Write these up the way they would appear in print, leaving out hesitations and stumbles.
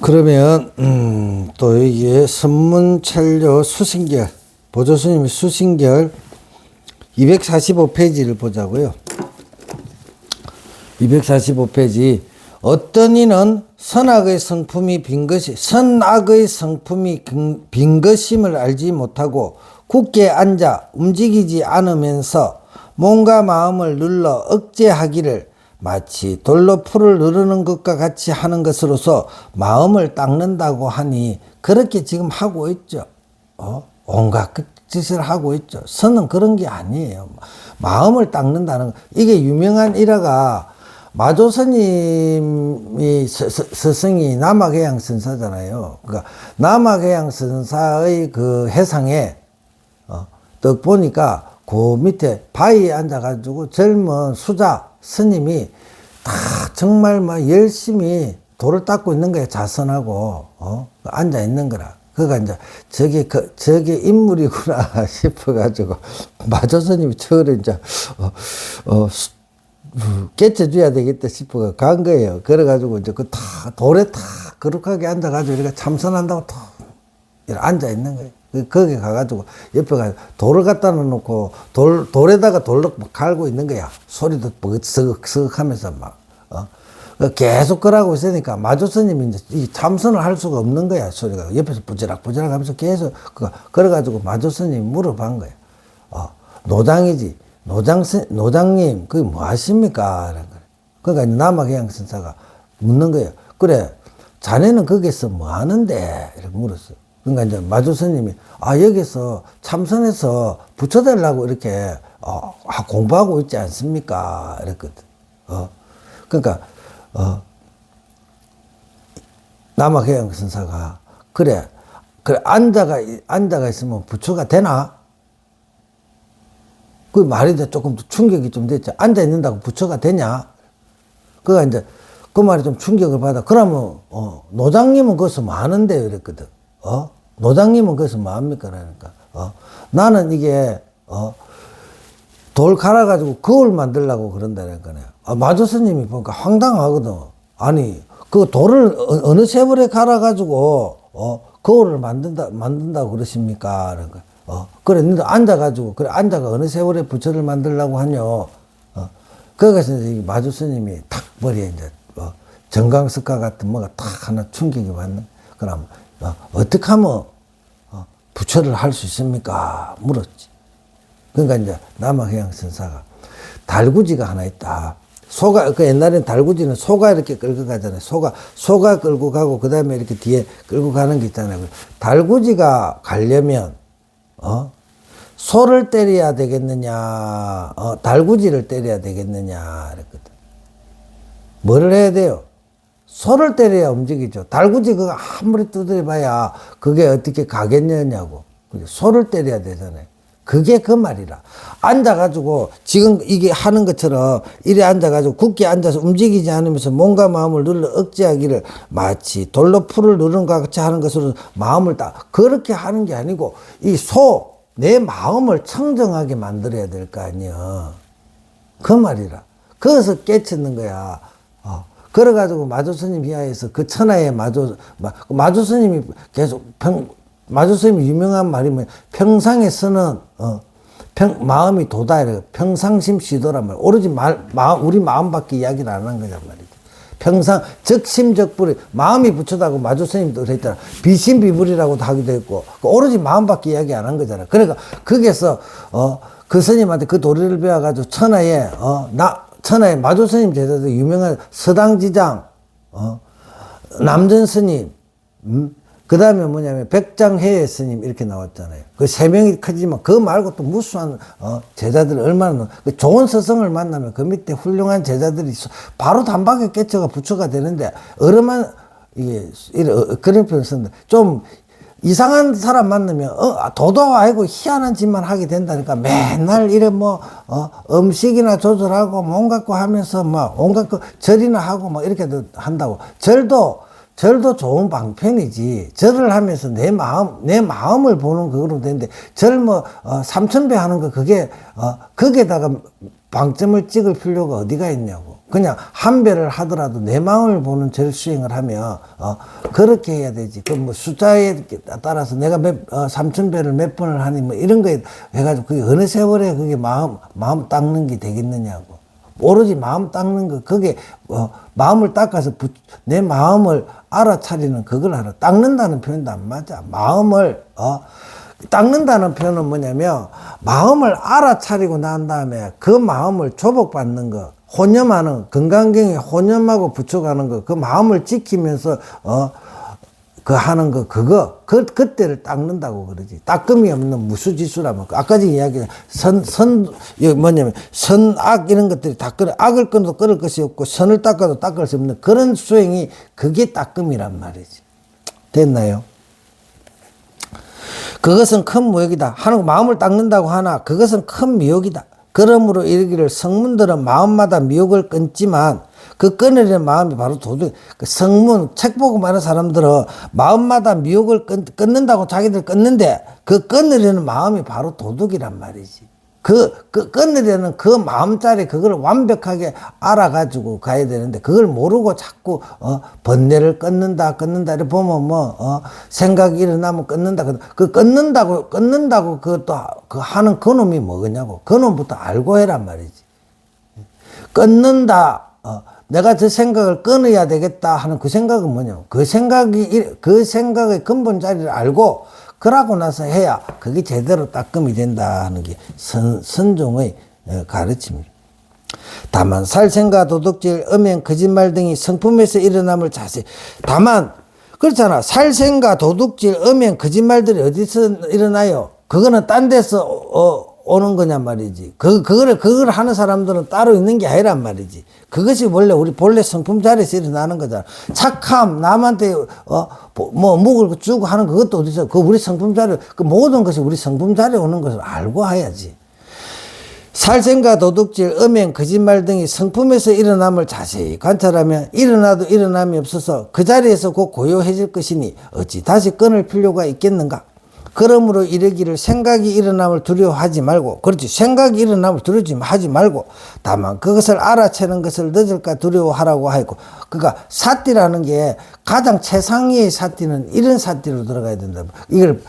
그러면 또 여기에 선문찰료 수신결 보조스님의 수신결 245페이지를 보자고요. 245페이지 어떤 이는 선악의 성품이 빈 것임을 알지 못하고 굳게 앉아 움직이지 않으면서 몸과 마음을 눌러 억제하기를 마치 돌로 풀을 누르는 것과 같이 하는 것으로서 마음을 닦는다고 하니 그렇게 지금 하고 있죠. 온갖 짓을 하고 있죠. 선은 그런 게 아니에요. 마음을 닦는다는 거. 이게 유명한 일화가 마조스님이 스승이 남악해양선사잖아요. 그러니까 남악해양선사의 그 해상에 딱 보니까 그 밑에 바위에 앉아가지고 젊은 수자 스님이 다 정말 막 열심히 돌을 닦고 있는 거야. 자선하고 앉아 있는 거라. 그러니까 이제 저게 인물이구나 싶어가지고 마조스님이 저를 이제 깨쳐줘야 되겠다 싶어 간 거예요. 그래가지고 이제 그 다 돌에 다 거룩하게 앉아가지고 이렇게 참선한다고 또 이렇게 앉아 있는 거예요. 거기 가가지고 옆에 가 돌을 갖다 놓고 돌에다가 돌로 갈고 있는 거야. 소리도 버긋서긋 하면서 막, 계속 그러고 있으니까 마조스님이 이제 이 참선을 할 수가 없는 거야. 소리가 옆에서 부지락 하면서 계속 그래가지고 마조스님이 물어본 거야. 노장이지. 노장님, 그게 뭐 하십니까? 그러니까 남악해양선사가 묻는 거예요. 그래, 자네는 거기서 뭐 하는데? 이렇게 물었어요. 그러니까 이제 마조스님이, 여기서 참선해서 붙여달라고 이렇게, 공부하고 있지 않습니까? 이랬거든. 그러니까, 남악해양선사가, 그래, 앉아가 있으면 부처가 되나? 그 말이 조금 충격이 좀 됐죠. 앉아있는다고 부처가 되냐? 그가 이제 그 말이 좀 충격을 받아. 그러면, 노장님은 거기서 뭐 하는데요? 이랬거든. 노장님은 거기서 뭐 합니까? 그러니까, 나는 이게, 돌 갈아가지고 거울 만들려고 그런다니까요. 마조스님이 보니까 황당하거든. 아니, 그 돌을 어느 세월에 갈아가지고, 거울을 만든다고 그러십니까? 그러니까. 그래, 너도 앉아가지고, 그래, 앉아가 어느 세월에 부처를 만들려고 하뇨. 거기서 이제 마조스님이 탁 머리에 이제, 정강석화 같은 뭐가 탁 하나 충격이 받는. 그럼, 어떻게 하면, 부처를 할 수 있습니까? 물었지. 그러니까 이제 남악해양선사가 달구지가 하나 있다. 그 옛날엔 달구지는 소가 이렇게 끌고 가잖아요. 소가 끌고 가고, 그 다음에 이렇게 뒤에 끌고 가는 게 있잖아요. 달구지가 가려면, 소를 때려야 되겠느냐, 달구지를 때려야 되겠느냐, 그랬거든. 뭐를 해야 돼요? 소를 때려야 움직이죠. 달구지 그거 아무리 두드려봐야 그게 어떻게 가겠느냐고. 소를 때려야 되잖아요. 그게 그 말이라. 앉아가지고, 지금 이게 하는 것처럼, 이래 앉아가지고, 굳게 앉아서 움직이지 않으면서 몸과 마음을 눌러 억제하기를 마치 돌로 풀을 누르는 것 같이 하는 것으로 마음을 그렇게 하는 게 아니고, 내 마음을 청정하게 만들어야 될 거 아니야. 그 말이라. 거기서 깨쳤는 거야. 그래가지고 마조스님 이하에서 그 천하의 마조스님이 계속 마조스님이 유명한 말이 뭐냐. 평상에서는, 마음이 도다. 평상심 시도란 말. 오로지 우리 마음밖에 이야기를 안 한 거란 말이죠. 적심적불이, 마음이 부처다고 마조스님도 그랬잖아. 비심비불이라고도 하기도 했고, 오로지 마음밖에 이야기 안 한 거잖아. 그러니까, 거기에서, 그 스님한테 그 도리를 배워가지고 천하의 마조스님 제자들 유명한 서당지장, 남전 스님, 그 다음에 뭐냐면 백장해의 스님 이렇게 나왔잖아요. 그 세 명이 크지만 그 말고 또 무수한 제자들 얼마나 좋은 스승을 만나면 그 밑에 훌륭한 제자들이 있어. 바로 단박에 깨쳐가 부처가 되는데 어려만 이게 그런 표현 쓰는데 좀 이상한 사람 만나면 도도 아니고 희한한 짓만 하게 된다니까. 맨날 이래 음식이나 조절하고 뭐 온갖 거 하면서 온갖 거 절이나 하고 이렇게 한다고. 절도 좋은 방편이지. 절을 하면서 내 마음을 보는 그거로 되는데, 절 3,000배 하는 거, 거기에다가 방점을 찍을 필요가 어디가 있냐고. 그냥 한 배를 하더라도 내 마음을 보는 절수행을 하면 그렇게 해야 되지. 그 뭐 숫자에 따라서 내가 3,000배를 몇 번을 하니 뭐 이런 거에 해가지고 그게 어느 세월에 그게 마음 닦는 게 되겠느냐고. 오로지 마음 닦는 거, 그게 마음을 닦아서 내 마음을 알아차리는 그걸 하라. 닦는다는 표현도 안 맞아. 마음을 닦는다는 표현은 뭐냐면 마음을 알아차리고 난 다음에 그 마음을 조복받는 거, 혼념하는, 건강경에 혼념하고 붙여가는 거, 그 마음을 지키면서 그 하는 거, 그때를 닦는다고 그러지. 닦음이 없는 무수지수라면, 아까 전에 이야기한 뭐냐면, 선악 이런 것들이 다 악을 끊어도 끊을 것이 없고, 선을 닦아도 닦을 수 없는 그런 수행이, 그게 닦음이란 말이지. 됐나요? 그것은 큰 무역이다. 하는 마음을 닦는다고 하나, 그것은 큰 미혹이다. 그러므로 이르기를 성문들은 마음마다 미혹을 끊지만, 그 끊으려는 마음이 바로 도둑. 그 성문, 책 보고 많은 사람들은 마음마다 미혹을 끊는다고 자기들 끊는데, 그 끊으려는 마음이 바로 도둑이란 말이지. 끊으려는 그 마음자리, 그걸 완벽하게 알아가지고 가야 되는데, 그걸 모르고 자꾸, 번뇌를 끊는다, 이렇게 보면 생각이 일어나면 끊는다. 끊는다고, 그것도, 하는 그놈이 뭐겠냐고. 그놈부터 알고 해란 말이지. 끊는다, 내가 저 생각을 끊어야 되겠다 하는 그 생각은 뭐냐고. 그 생각의 근본 자리를 알고, 그러고 나서 해야 그게 제대로 닦음이 된다 하는 게 선종의 가르침입니다. 다만 살생과 도둑질, 음행, 거짓말 등이 성품에서 일어남을 자세히. 다만 그렇잖아. 살생과 도둑질, 음행, 거짓말들이 어디서 일어나요? 그거는 딴 데서 오는 거냔 말이지. 그걸 하는 사람들은 따로 있는 게 아니란 말이지. 그것이 원래 우리 본래 성품 자리에서 일어나는 거잖아. 착함, 남한테, 묵을 주고 하는 그것도 어디서, 우리 성품 자리, 그 모든 것이 우리 성품 자리에 오는 것을 알고 해야지. 살생과 도둑질, 음행, 거짓말 등이 성품에서 일어남을 자세히 관찰하면 일어나도 일어남이 없어서 그 자리에서 곧 고요해질 것이니 어찌 다시 끊을 필요가 있겠는가? 그러므로 이르기를 생각이 일어남을 두려워하지 말고, 그렇지, 생각이 일어남을 두려워하지 말고, 다만 그것을 알아채는 것을 늦을까 두려워하라고 하였고, 그러니까 사띠라는 게 가장 최상위의 사띠는 이런 사띠로 들어가야 된다. 이걸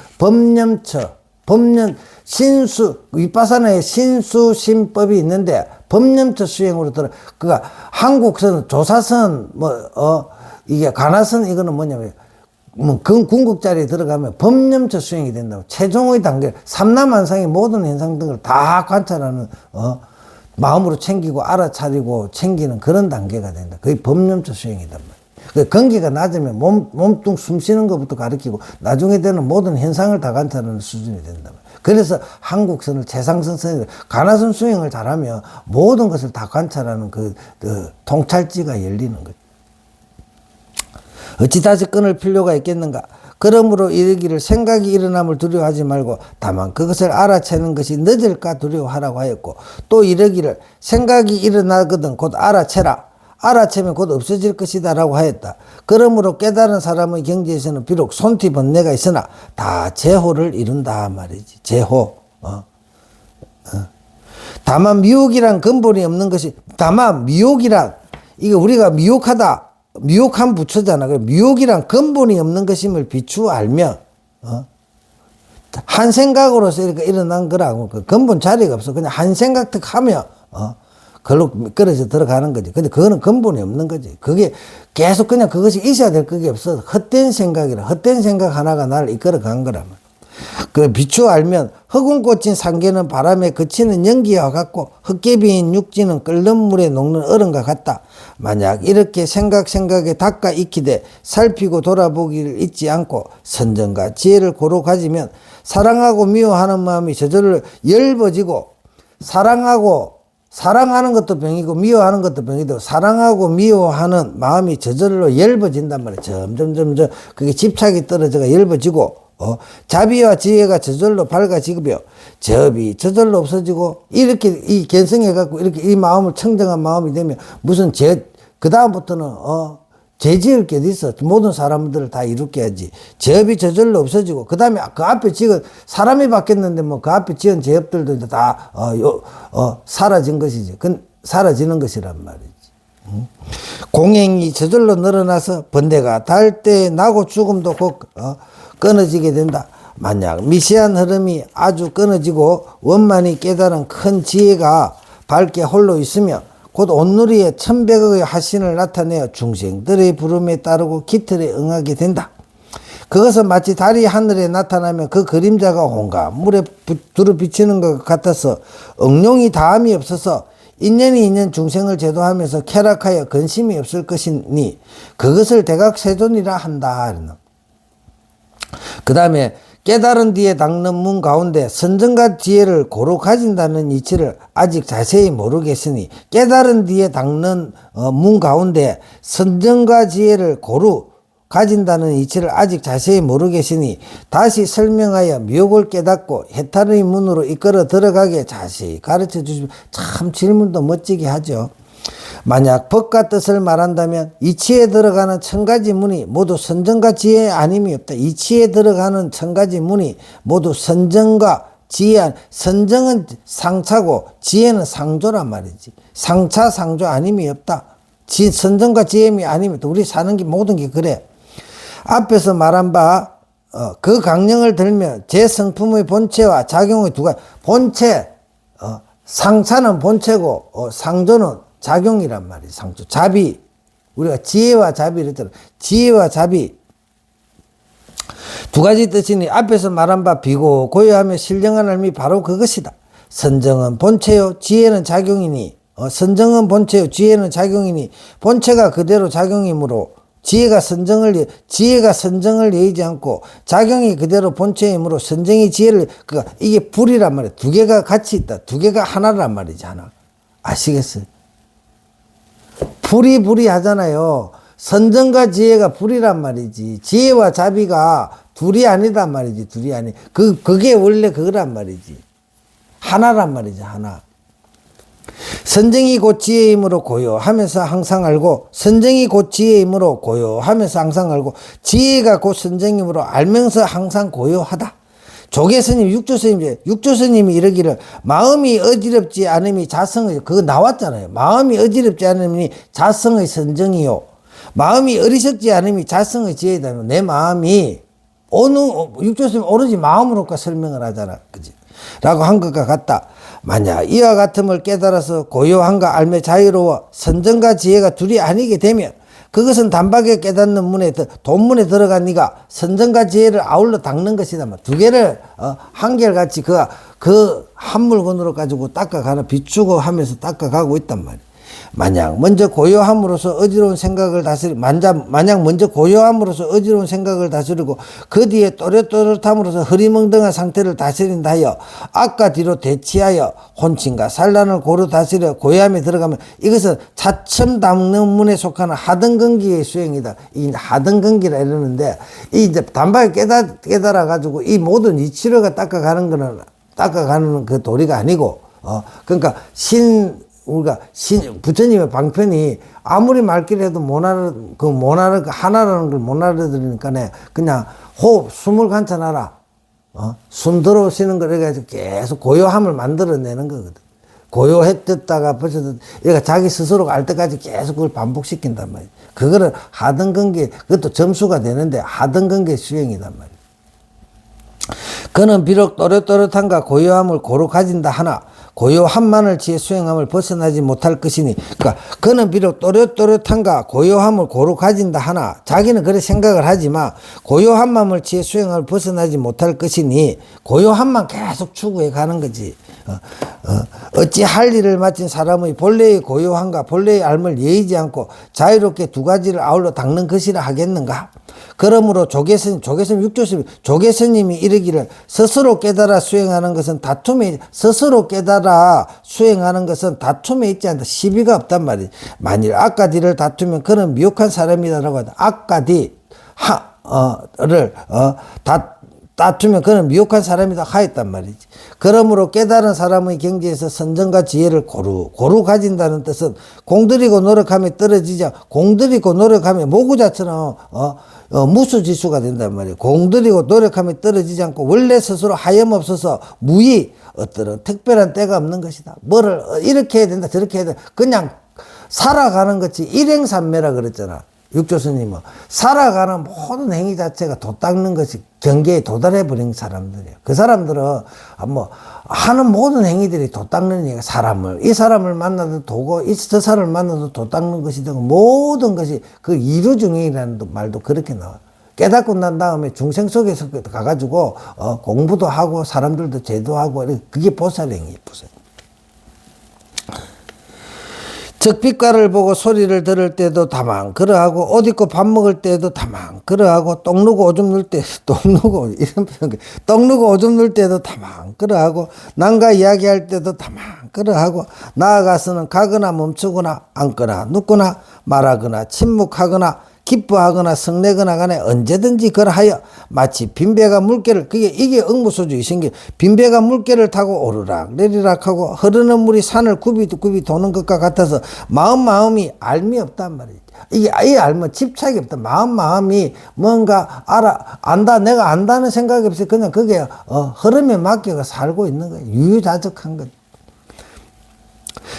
신수, 윗바사나의 신수신법이 있는데, 법념처 수행으로 그러니까 한국선, 조사선, 이게 가나선, 이거는 뭐냐면, 궁극자리에 들어가면 법념처 수행이 된다고. 최종의 단계, 삼남한상의 모든 현상 등을 다 관찰하는, 마음으로 챙기고 알아차리고 챙기는 그런 단계가 된다. 그게 법념처 수행이단 말이야. 건기가 낮으면 몸뚱 숨 쉬는 것부터 가르치고 나중에 되는 모든 현상을 다 관찰하는 수준이 된다. 그래서 한국선을 최상선선이 가나선 수행을 잘하면 모든 것을 다 관찰하는 그 통찰지가 열리는 거죠. 어찌 다시 끊을 필요가 있겠는가? 그러므로 이르기를 생각이 일어남을 두려워하지 말고 다만 그것을 알아채는 것이 늦을까 두려워하라고 하였고, 또 이르기를 생각이 일어나거든 곧 알아채라. 알아채면 곧 없어질 것이다 라고 하였다. 그러므로 깨달은 사람의 경지에서는 비록 손티 번뇌가 있으나 다 제호를 이룬다 말이지. 제호. 다만 미혹이란 근본이 없는 것이, 다만 미혹이란, 이게 우리가 미혹하다, 미혹한 부처잖아. 미혹이란 근본이 없는 것임을 비추어 알면, 한 생각으로서 이렇게 일어난 거라고. 그 근본 자리가 없어. 그냥 한 생각 득 하면, 걸로 끌어져 들어가는 거지. 근데 그거는 근본이 없는 거지. 그게 계속 그냥 그것이 있어야 될 그게 없어. 헛된 생각이라. 헛된 생각 하나가 나를 이끌어 간 거라면. 그 비추어 알면 흑운 꽂힌 상계는 바람에 그치는 연기와 같고 헛개비인 육지는 끓는 물에 녹는 얼음과 같다. 만약 이렇게 생각에 닦아 익히되 살피고 돌아보기를 잊지 않고 선정과 지혜를 고루 가지면 사랑하고 미워하는 마음이 저절로 엷어지고, 사랑하는 것도 병이고 미워하는 것도 병이고, 사랑하고 미워하는 마음이 저절로 엷어진단 말이야. 점점 그게 집착이 떨어져가 엷어지고, 자비와 지혜가 저절로 밝아지고요. 저비 저절로 없어지고, 이렇게 이 견성해갖고 이렇게 이 마음을 청정한 마음이 되면 무슨 그 다음부터는 죄 지을 게 어디 있어. 모든 사람들을 다 이롭게 하지. 죄업이 저절로 없어지고, 그 다음에 그 앞에 지은, 사람이 바뀌었는데 뭐 그 앞에 지은 죄업들도 다, 사라진 것이지. 사라지는 것이란 말이지. 공행이 저절로 늘어나서 번뇌가 닿을 때 나고 죽음도 곧, 끊어지게 된다. 만약 미세한 흐름이 아주 끊어지고 원만히 깨달은 큰 지혜가 밝게 홀로 있으며 곧 온누리에 천백억의 하신을 나타내어 중생들의 부름에 따르고 기틀에 응하게 된다. 그것은 마치 달이 하늘에 나타나면 그 그림자가 온갖 물에 두루 비치는 것 같아서 응용이 다함이 없어서 인연이 있는 중생을 제도하면서 쾌락하여 근심이 없을 것이니 그것을 대각세존이라 한다. 그 다음에 깨달은 뒤에 닦는 문 가운데 선정과 지혜를 고루 가진다는 이치를 아직 자세히 모르겠으니 깨달은 뒤에 닦는 문 가운데 선정과 지혜를 고루 가진다는 이치를 아직 자세히 모르겠으니 다시 설명하여 미혹을 깨닫고 해탈의 문으로 이끌어 들어가게 자세히 가르쳐 주시면. 참 질문도 멋지게 하죠. 만약 법과 뜻을 말한다면 이치에 들어가는 1000가지 문이 모두 선정과 지혜에 아님이 없다. 이치에 들어가는 1000가지 문이 모두 선정과 지혜, 선정은 상차고 지혜는 상조란 말이지. 상차 상조 아님이 없다. 선정과 지혜이 아님이 없다. 우리 사는 게 모든 게 그래. 앞에서 말한 바 그 강령을 들면 제 성품의 본체와 작용의 두 가지. 본체, 상차는 본체고 상조는 작용이란 말이에요. 상조. 자비. 우리가 지혜와 자비 이랬잖아. 지혜와 자비. 두 가지 뜻이니 앞에서 말한 바 비고 고요하며 신령한 의미 바로 그것이다. 선정은 본체요. 지혜는 작용이니. 선정은 본체요. 지혜는 작용이니. 본체가 그대로 작용이므로 지혜가 선정을 예의지 않고 작용이 그대로 본체이므로 선정이 지혜를, 그러니까 이게 불이란 말이에요. 두 개가 같이 있다. 두 개가 하나란 말이지, 하나. 아시겠어요? 불이 하잖아요. 선정과 지혜가 불이란 말이지. 지혜와 자비가 둘이 아니단 말이지. 둘이 아니. 그게 원래 그거란 말이지. 하나란 말이지, 하나. 선정이 곧 지혜이므로 고요하면서 항상 알고, 선정이 곧 지혜이므로 고요하면서 항상 알고, 지혜가 곧 선정이므로 알면서 항상 고요하다. 조계스님, 육조스님이 이러기를 마음이 어지럽지 않음이 자성의, 그거 나왔잖아요. 마음이 어지럽지 않음이 자성의 선정이요. 마음이 어리석지 않음이 자성의 지혜다. 내 마음이 육조스님 오로지 마음으로까 설명을 하잖아. 그지? 라고 한 것과 같다. 만약 이와 같음을 깨달아서 고요한가 알매 자유로워 선정과 지혜가 둘이 아니게 되면 그것은 단박에 깨닫는 돈문에 들어간 네가 선정과 지혜를 아울러 닦는 것이다. 두 개를 한결같이 그 한 물건으로 가지고 닦아가는, 비추고 하면서 닦아가고 있단 말이야. 만약 먼저 고요함으로써 어지러운 생각을 다스리고 그 뒤에 또렷또렷함으로써 흐리멍덩한 상태를 다스린다 하여 앞과 뒤로 대치하여 혼침과 산란을 고루 다스려 고요함에 들어가면 이것은 차첨 닦는 문에 속하는 하등근기의 수행이다. 이 하등근기라 이러는데 이 이제 단박에 깨달아 가지고 이 모든 이치료가 닦아가는 그 도리가 아니고 그러니까 부처님의 방편이 아무리 말귀를 해도 하나라는 걸 못 알아들으니까 그냥 호흡, 숨을 관찰하라. 숨 들어오시는 걸 해가지고 계속 고요함을 만들어내는 거거든. 고요했다가 벌써, 얘가 자기 스스로가 알 때까지 계속 그걸 반복시킨단 말이야. 그거를 하등근계, 그것도 점수가 되는데 하등근계 수행이단 말이야. 그는 비록 또렷또렷함과 고요함을 고루 가진다 하나 고요함만을 지혜 수행함을 벗어나지 못할 것이니, 그러니까 그는 비록 또렷또렷함과 고요함을 고루 가진다 하나 자기는 그렇게 생각을 하지만 고요함만을 지혜 수행함을 벗어나지 못할 것이니 고요함만 계속 추구해 가는 거지. 어찌 할 일을 마친 사람의 본래의 고요함과 본래의 알을 예의지 않고 자유롭게 두 가지를 아울러 닦는 것이라 하겠는가? 그러므로 조계스님이 이르기를 스스로 깨달아 수행하는 것은 다툼에 있지 않다. 시비가 없단 말이지. 만일 아까디를 다투면 그는 미혹한 사람이다라고 하다. 아까디 다투면 그는 미혹한 사람이다 하였단 말이지. 그러므로 깨달은 사람의 경지에서 선정과 지혜를 고루 가진다는 뜻은 공들이고 노력하며 떨어지지 않고 공들이고 노력하며 모구자처럼 무수지수가 된단 말이에요. 공들이고 노력하며 떨어지지 않고 원래 스스로 하염없어서 무의 어떤 특별한 때가 없는 것이다. 뭐를 이렇게 해야 된다 저렇게 해야 된다 그냥 살아가는 것이 일행산매라 그랬잖아. 육조스님은 살아가는 모든 행위 자체가 도 닦는 것이 경계에 도달해 버린 사람들이에요. 그 사람들은 뭐 하는 모든 행위들이 도 닦는 얘기가 이 사람을 만나도 도고 저 사람을 만나도 도 닦는 것이 되고 모든 것이 그 이루중행이라는 말도 그렇게 나와요. 깨닫고 난 다음에 중생 속에서 가가지고 공부도 하고 사람들도 제도하고 그게 보살행위예요. 보살. 적빛깔을 보고 소리를 들을 때도 다만 그러하고 옷 입고 밥 먹을 때도 다만 그러하고 떡 누고 오줌 눌 때 떡 누고 이런 표현 떡 누고 오줌 눌 때도 다만 그러하고 남과 이야기할 때도 다만 그러하고 나아가서는 가거나 멈추거나 앉거나 눕거나 말하거나 침묵하거나 기뻐하거나 성내거나 간에 언제든지 그러하여 마치 빈배가 물개를 이게 응무소주의 신기 빈배가 물개를 타고 오르락 내리락 하고 흐르는 물이 산을 굽이 도는 것과 같아서 마음이 알미 없단 말이지. 이게 아예 알면 집착이 없다. 마음이 뭔가 안다 내가 안다는 생각이 없이 그냥 그게 흐름에 맡겨가 살고 있는 거예요. 유유자적한 것.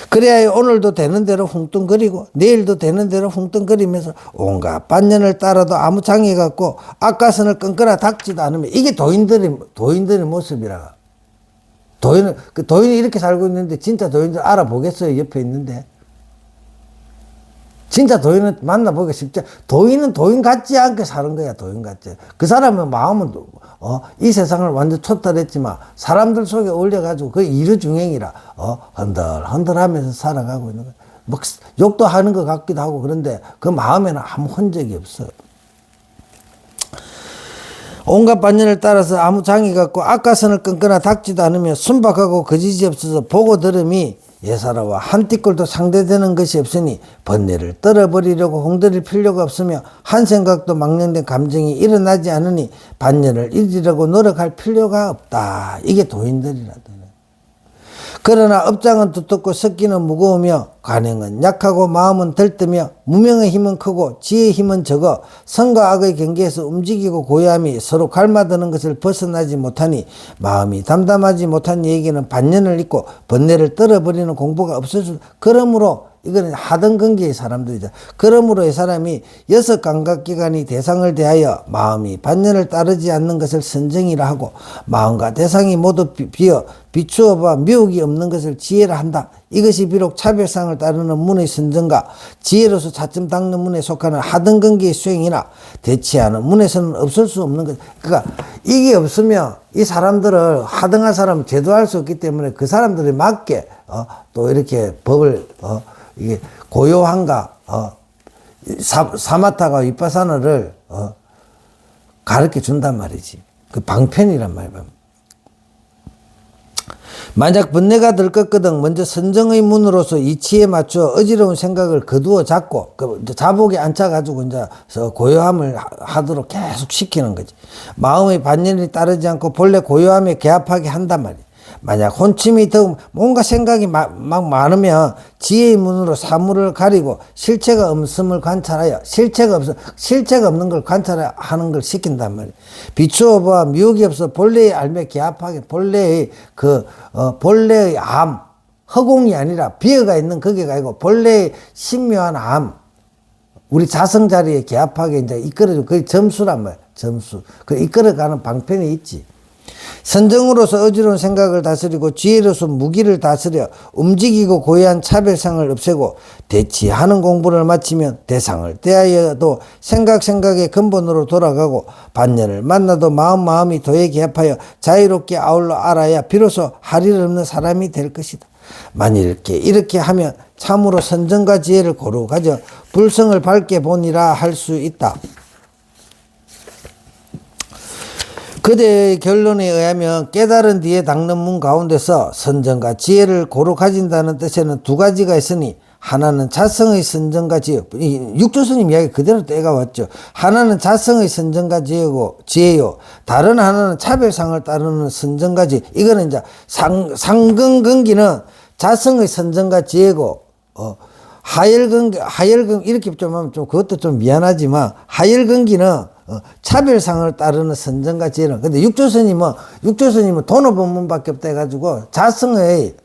그래야 오늘도 되는 대로 웅뚱거리고 내일도 되는 대로 웅뚱거리면서 온갖 반년을 따라도 아무 장애 갖고 앞가선을 끊거나 닥지도 않으면 이게 도인들의 모습이라. 도인이 이렇게 살고 있는데 진짜 도인들 알아보겠어요? 옆에 있는데. 진짜 도인은 만나보기 쉽지. 도인은 도인 같지 않게 사는 거야. 도인 같지. 그 사람의 마음은 이 세상을 완전 초탈했지만 사람들 속에 올려가지고 그 이루중행이라 흔들하면서 살아가고 있는 거야. 뭐 욕도 하는 것 같기도 하고 그런데 그 마음에는 아무 흔적이 없어. 온갖 반년을 따라서 아무 장애 갖고 앞가선을 끊거나 닥지도 않으며 순박하고 거짓이 없어서 보고 들음이 예사라와 한 띠꼴도 상대되는 것이 없으니 번뇌를 떨어버리려고 홍들일 필요가 없으며 한 생각도 망령된 감정이 일어나지 않으니 반년을 잊으려고 노력할 필요가 없다. 이게 도인들이라더라. 그러나 업장은 두텁고 섞기는 무거우며 관행은 약하고 마음은 들뜨며 무명의 힘은 크고 지혜의 힘은 적어 선과 악의 경계에서 움직이고 고요함이 서로 갈마드는 것을 벗어나지 못하니 마음이 담담하지 못한 얘기는 반년을 잊고 번뇌를 떨어버리는 공부가 없을 수. 그러므로 이거는 하등 근기의 사람들이죠. 그러므로 이 사람이 6 감각기관이 대상을 대하여 마음이 반년을 따르지 않는 것을 선정이라 하고 마음과 대상이 모두 비어 비추어 봐 미혹이 없는 것을 지혜라 한다. 이것이 비록 차별상을 따르는 문의 선정과 지혜로서 차츰 닦는 문에 속하는 하등 근기의 수행이나 대치하는 문에서는 없을 수 없는 것. 그러니까 이게 없으면 이 사람들을 하등한 사람을 제도할 수 없기 때문에 그 사람들에 맞게 또 이렇게 법을 이게 고요한가 사마타가 위파사나를 가르쳐 준단 말이지. 그 방편이란 말이야. 만약 번뇌가 들것거든 먼저 선정의 문으로서 이치에 맞추어 어지러운 생각을 거두어 잡고 자복에 앉혀가지고 이제 고요함을 하도록 계속 시키는 거지. 마음의 반년이 따르지 않고 본래 고요함에 개합하게 한단 말이야. 만약 혼침이 더욱 뭔가 생각이 막 많으면 지혜의 문으로 사물을 가리고 실체가 없음을 관찰하여 실체가 없는 걸 관찰하는 걸 시킨단 말이에요. 비추어 봐 미혹이 없어 본래의 알매 개합하게 본래의 본래의 암 허공이 아니라 비어가 있는 거기가 아니고 본래의 신묘한 암 우리 자성 자리에 개합하게 이제 이끌어주고 그게 점수란 말이에요. 점수 그 이끌어가는 방편이 있지. 선정으로서 어지러운 생각을 다스리고 지혜로서 무기를 다스려 움직이고 고요한 차별상을 없애고 대치하는 공부를 마치면 대상을 대하여도 생각의 근본으로 돌아가고 반년을 만나도 마음이 도에 개합하여 자유롭게 아울러 알아야 비로소 할 일 없는 사람이 될 것이다. 만일 이렇게 하면 참으로 선정과 지혜를 고루 가져 불성을 밝게 보니라 할 수 있다. 그대의 결론에 의하면 깨달은 뒤에 닦는 문 가운데서 선정과 지혜를 고루 가진다는 뜻에는 2가지가 있으니 하나는 자성의 선정과 지혜. 육조스님 이야기 그대로 떼가왔죠. 하나는 자성의 선정과 지혜요. 다른 하나는 차별상을 따르는 선정과 지혜. 이거는 이제 상근근기는 자성의 선정과 지혜고, 하열근기, 이렇게 좀 하면 좀 그것도 좀 미안하지만, 하열근기는 차별상을 따르는 선정과 지혜는. 근데 육조스님은 돈어법문밖에 없다 해가지고, 자성의,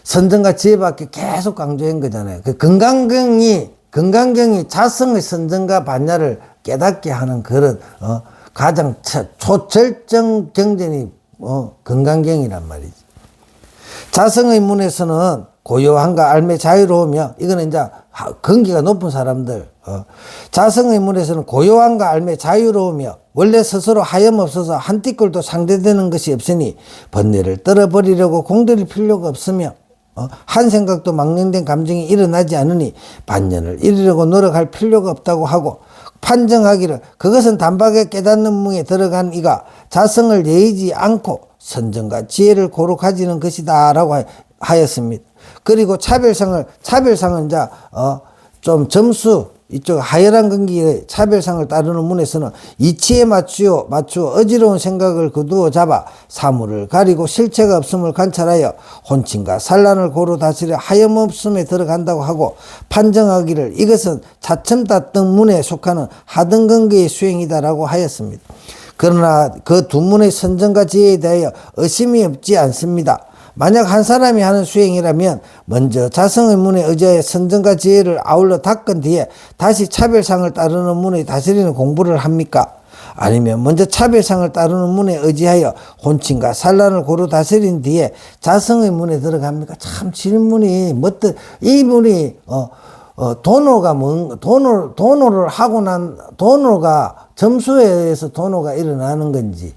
선정과 지혜밖에 계속 강조한 거잖아요. 그 건강경이 자성의 선정과 반야를 깨닫게 하는 그런, 가장 초절정 경전이, 건강경이란 말이지. 자성의 문에서는 고요함과 알매 자유로우며, 이거는 이제 근기가 높은 사람들, 자성의 문에서는 고요함과 알매 자유로우며, 원래 스스로 하염없어서 한 띠끌도 상대되는 것이 없으니 번뇌를 떨어버리려고 공들일 필요가 없으며, 한 생각도 망령된 감정이 일어나지 않으니 반년을 이루려고 노력할 필요가 없다고 하고, 판정하기를 그것은 단박에 깨닫는 문에 들어간 이가 자성을 예의지 않고 선정과 지혜를 고루 가지는 것이다 라고 하였습니다. 그리고 차별상은 이제 좀 점수, 이쪽 하열한 근기의 차별상을 따르는 문에서는 이치에 맞추어 어지러운 생각을 거두어 잡아 사물을 가리고 실체가 없음을 관찰하여 혼침과 산란을 고루 다스려 하염없음에 들어간다고 하고, 판정하기를 이것은 차첨다등 문에 속하는 하등 근기의 수행이다라고 하였습니다. 그러나 그 두 문의 선정과 지혜에 대하여 의심이 없지 않습니다. 만약 한 사람이 하는 수행이라면 먼저 자성의 문에 의지하여 선정과 지혜를 아울러 닦은 뒤에 다시 차별상을 따르는 문에 다스리는 공부를 합니까? 아니면 먼저 차별상을 따르는 문에 의지하여 혼침과 산란을 고루 다스린 뒤에 자성의 문에 들어갑니까? 참 질문이 이 문이 도노를 하고 난 도노가 점수에 의해서 도노가 일어나는 건지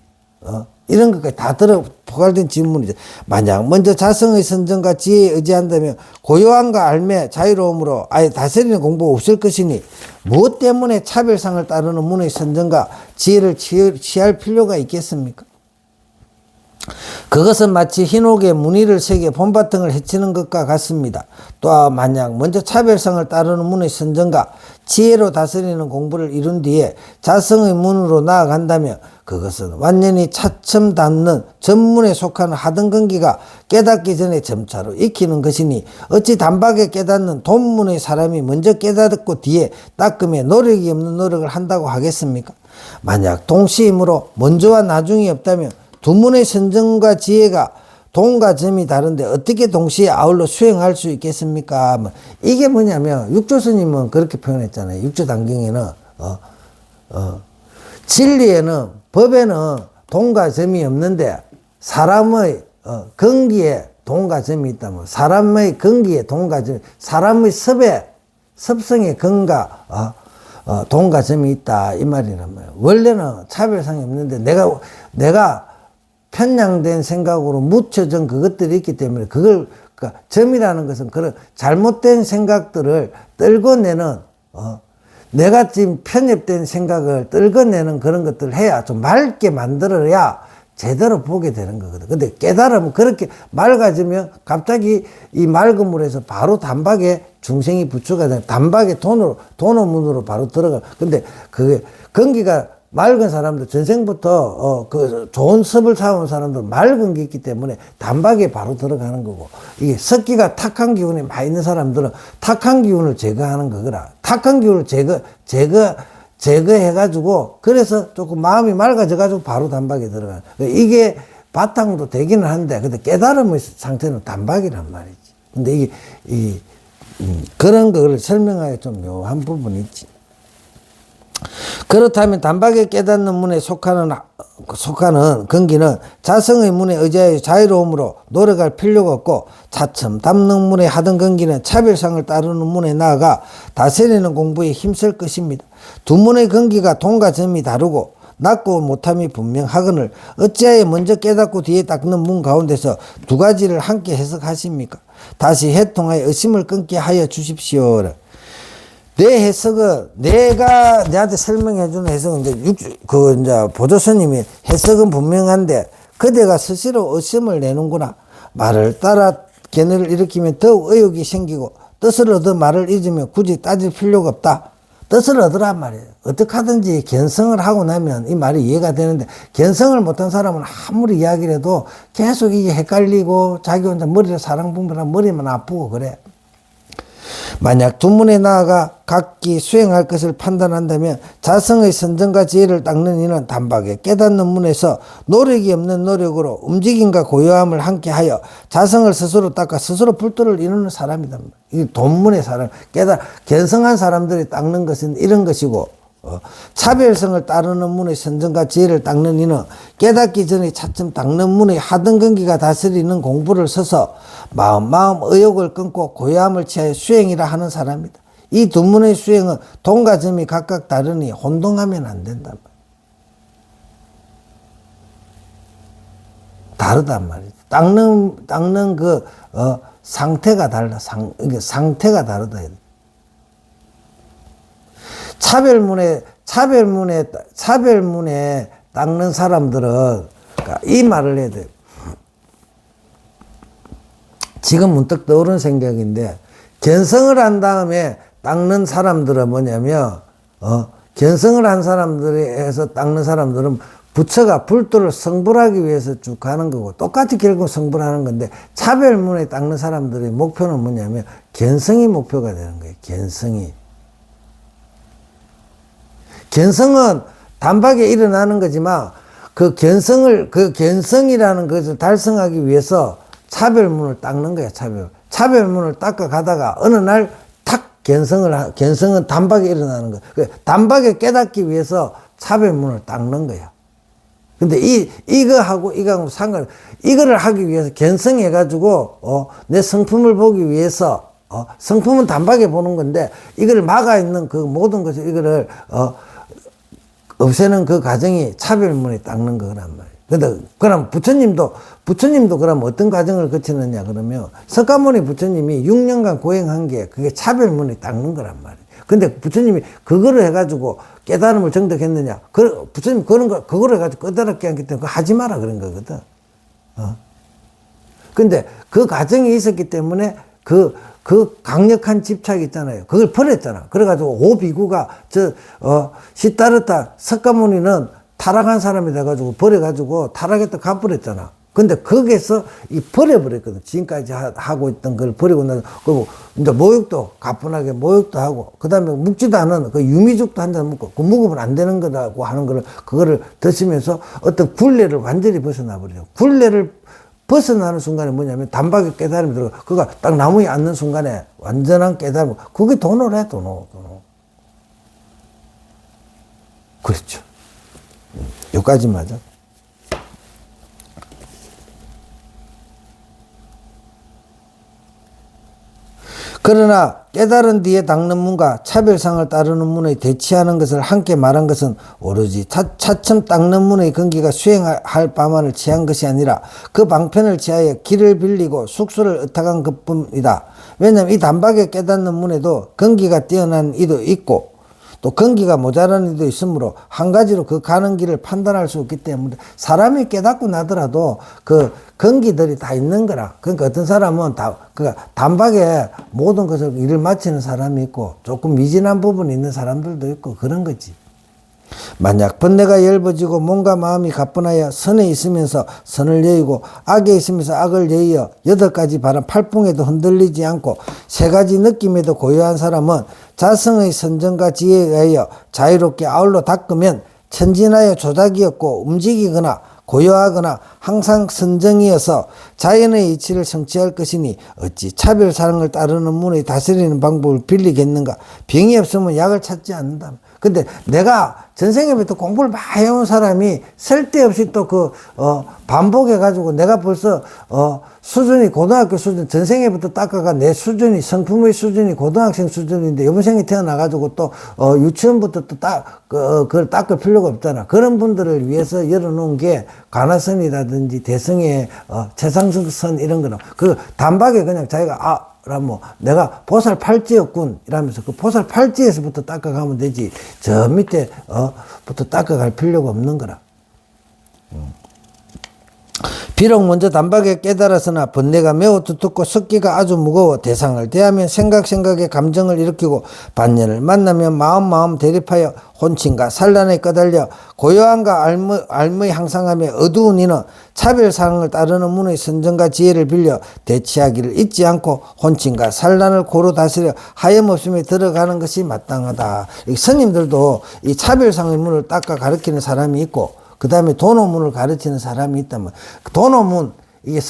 이런 것까지 다 포괄된 질문이죠. 만약 먼저 자성의 선정과 지혜에 의지한다면 고요함과 알매 자유로움으로 아예 다스리는 공부가 없을 것이니 무엇 때문에 차별상을 따르는 문의 선정과 지혜를 취할 필요가 있겠습니까? 그것은 마치 흰옥에 무늬를 새겨 봄바탕을 헤치는 것과 같습니다. 또한 만약 먼저 차별상을 따르는 문의 선정과 지혜로 다스리는 공부를 이룬 뒤에 자성의 문으로 나아간다면 그것은 완전히 차츰 닿는 전문에 속하는 하등 근기가 깨닫기 전에 점차로 익히는 것이니 어찌 단박에 깨닫는 돈문의 사람이 먼저 깨닫고 뒤에 닦음에 노력이 없는 노력을 한다고 하겠습니까? 만약 동시이므로 먼저와 나중이 없다면 두 문의 선정과 지혜가 동과 점이 다른데 어떻게 동시에 아울러 수행할 수 있겠습니까? 이게 뭐냐면 육조스님은 그렇게 표현했잖아요. 육조단경에는 진리에는 법에는 동과 점이 없는데 사람의 근기에 동과 점이 있다면 사람의 근기에 동과 점, 사람의 섭성의 근과 동과 점이 있다 이 말이란 말이에요. 원래는 차별상이 없는데 내가 편향된 생각으로 묻혀진 그것들이 있기 때문에 그러니까 점이라는 것은 그런 잘못된 생각들을 떨궈내는 내가 지금 편협된 생각을 떨궈내는 그런 것들을 해야 좀 맑게 만들어야 제대로 보게 되는 거거든. 근데 깨달으면 그렇게 맑아지면 갑자기 이 맑은 물에서 바로 단박에 중생이 부처가 되는 단박에 돈어문으로 바로 들어가. 근데 그게 근기가 맑은 사람들 전생부터 그 좋은 섭을 쌓은 사람들 맑은 게 있기 때문에 단박에 바로 들어가는 거고, 이게 습기가 탁한 기운이 많이 있는 사람들은 탁한 기운을 제거하는 거거라. 탁한 기운을 제거해가지고 그래서 조금 마음이 맑아져가지고 바로 단박에 들어가는. 이게 바탕도 되기는 한데 근데 깨달음의 상태는 단박이란 말이지. 근데 그런 걸 설명하기 좀 묘한 부분이 있지. 그렇다면 단박에 깨닫는 문에 속하는 근기는 자성의 문에 의지하여 자유로움으로 노력할 필요가 없고, 차츰 담는 문에 하던 근기는 차별상을 따르는 문에 나아가 다스리는 공부에 힘쓸 것입니다. 두 문의 근기가 동과 점이 다르고 낮고 못함이 분명하거늘 어찌하여 먼저 깨닫고 뒤에 닦는 문 가운데서 두 가지를 함께 해석하십니까? 다시 해통하여 의심을 끊게 하여 주십시오. 내 해석은 내가 내한테 설명해주는 해석은 이제 보조스님이 해석은 분명한데 그대가 스스로 의심을 내는구나. 말을 따라 견해를 일으키면 더욱 의욕이 생기고 뜻을 얻어 말을 잊으면 굳이 따질 필요가 없다. 뜻을 얻으란 말이에요. 어떻게 하든지 견성을 하고 나면 이 말이 이해가 되는데, 견성을 못한 사람은 아무리 이야기를 해도 계속 이게 헷갈리고 자기 혼자 머리를 사랑분별하면 머리만 아프고 그래. 만약 두문에 나아가 각기 수행할 것을 판단한다면 자성의 선정과 지혜를 닦는 이는 단박에 깨닫는 문에서 노력이 없는 노력으로 움직임과 고요함을 함께하여 자성을 스스로 닦아 스스로 불도를 이루는 사람이다. 이 돈문의 사람, 견성한 사람들이 닦는 것은 이런 것이고, 차별성을 따르는 문의 선정과 지혜를 닦는 이는 깨닫기 전에 차츰 닦는 문의 하등 근기가 다스리는 공부를 써서 마음 의욕을 끊고 고요함을 취하여 수행이라 하는 사람이다. 이 두 문의 수행은 동과 점이 각각 다르니 혼동하면 안 된단 말이야. 다르단 말이지. 닦는 상태가 달라. 상태가 다르다. 차별문에 닦는 사람들은, 그러니까 이 말을 해야 돼. 지금 문득 떠오른 생각인데, 견성을 한 다음에 닦는 사람들은 뭐냐면, 견성을 한 사람들에서 닦는 사람들은 부처가 불도를 성불하기 위해서 쭉 가는 거고, 똑같이 결국 성불하는 건데, 차별문에 닦는 사람들의 목표는 뭐냐면, 견성이 목표가 되는 거예요. 견성은 단박에 일어나는 거지만, 그 견성이라는 것을 달성하기 위해서 차별문을 닦는 거야, 차별문을 닦아 가다가 어느 날 탁 견성은 단박에 일어나는 거야. 단박에 깨닫기 위해서 차별문을 닦는 거야. 근데 이거하고 이거를 하기 위해서 견성해가지고, 내 성품을 보기 위해서, 성품은 단박에 보는 건데, 이거를 막아 있는 그 모든 것을, 이거를, 없애는 그 과정이 차별문에 닦는 거란 말이에요. 근데, 그럼 부처님도 그럼 어떤 과정을 거치느냐, 그러면, 석가모니 부처님이 6년간 고행한 게 그게 차별문에 닦는 거란 말이에요. 근데 부처님이 그거를 해가지고 깨달음을 정득했느냐? 부처님 그거를 해가지고 깨달았게 하기 때문에 그거 하지 마라 그런 거거든. 근데 그 과정이 있었기 때문에 그 강력한 집착이 있잖아요. 그걸 버렸잖아. 그래가지고 오비구가 시타르타 석가모니는 타락한 사람이 돼가지고 버려가지고 타락했다 가버렸잖아. 근데 거기에서 버려버렸거든. 지금까지 하고 있던 걸 버리고 나서, 그리고 이제 모욕도 가뿐하게 모욕도 하고, 그 다음에 묵지도 않은 그 유미죽도 한 잔 먹고, 그 먹으면 안 되는 거라고 하는 거를, 그거를 드시면서 어떤 굴레를 완전히 벗어나 버려요. 굴레를 벗어나는 순간에 뭐냐면 단박에 깨달음이 들어가. 그가 딱 나무에 앉는 순간에 완전한 깨달음. 그게 도노래, 해, 도노. 그렇죠. 여기까지 맞아. 그러나 깨달은 뒤에 닦는 문과 차별상을 따르는 문의 대치하는 것을 함께 말한 것은 오로지 차츰 닦는 문의 근기가 수행할 바만을 취한 것이 아니라 그 방편을 취하여 길을 빌리고 숙소를 의탁한 것뿐이다. 왜냐하면 이 단박에 깨닫는 문에도 근기가 뛰어난 이도 있고 또 근기가 모자란 이도 있으므로 한 가지로 그 가는 길을 판단할 수 없기 때문에 사람이 깨닫고 나더라도 그 근기들이 다 있는 거라. 그러니까 어떤 사람은 단박에 모든 것을 일을 마치는 사람이 있고 조금 미진한 부분이 있는 사람들도 있고 그런 거지. 만약 번뇌가 엷어지고 몸과 마음이 가뿐하여 선에 있으면서 선을 여의고 악에 있으면서 악을 여의어 8가지 바람 팔풍에도 흔들리지 않고 3가지 느낌에도 고요한 사람은 자성의 선정과 지혜에 의하여 자유롭게 아울러 닦으면 천진하여 조작이었고 움직이거나 고요하거나 항상 선정이어서 자연의 이치를 성취할 것이니 어찌 차별사랑을 따르는 문의 다스리는 방법을 빌리겠는가. 병이 없으면 약을 찾지 않는다. 근데 내가 전생에부터 공부를 많이 해온 사람이 쓸데없이 또 반복해가지고 내가 벌써, 수준이 고등학교 수준, 전생에부터 닦아가 내 수준이, 성품의 수준이 고등학생 수준인데, 이번 생에 태어나가지고 또, 유치원부터 또 그걸 닦을 필요가 없잖아. 그런 분들을 위해서 열어놓은 게 관아선이라든지 대성의, 최상승선 이런 거는, 단박에 그냥 자기가, 내가 보살 팔찌였군 이러면서 그 보살 팔찌에서부터 닦아가면 되지 저 밑에 부터 닦아갈 필요가 없는 거라. 비록 먼저 단박에 깨달았으나 번뇌가 매우 두텁고 습기가 아주 무거워 대상을 대하면 생각에 감정을 일으키고 반년을 만나면 마음 대립하여 혼친과 산란에 꺼달려 고요함과 알무에 항상하며 어두운 이는 차별상을 따르는 문의 선정과 지혜를 빌려 대치하기를 잊지 않고 혼친과 산란을 고루 다스려 하염없음에 들어가는 것이 마땅하다. 스님들도 이 차별상의 문을 닦아 가르치는 사람이 있고 그 다음에 도노문을 가르치는 사람이 있다면, 도노문, 이게